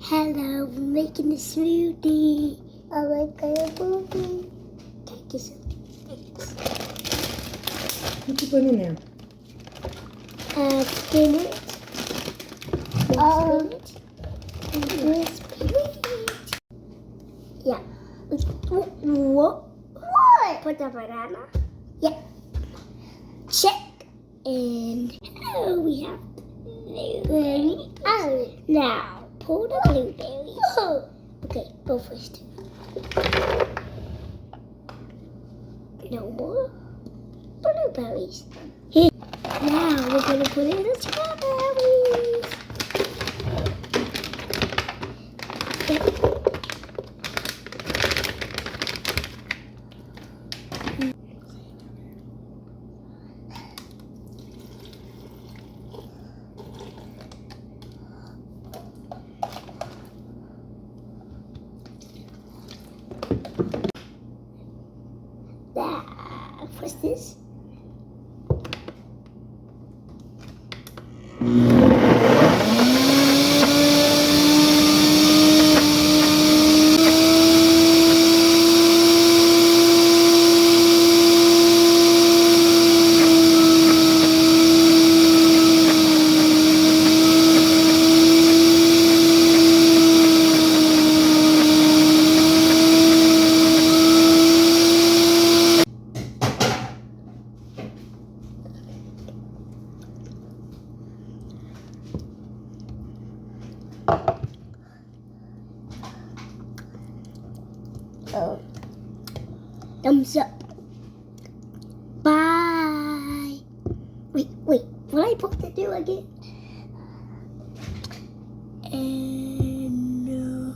Hello, we're making a smoothie. I like a smoothie. Take you some things. What you putting in there? Spinach. Spinach. Yeah. What? Put the banana. Yeah. Check. And oh, we have blueberries. Oh. Now, pull the blueberries. Oh. Okay, go first. No more blueberries. Here. Now we're going to put in the strawberries. What's this? Oh. Thumbs up. Bye. Wait. What am I supposed to do again? And no.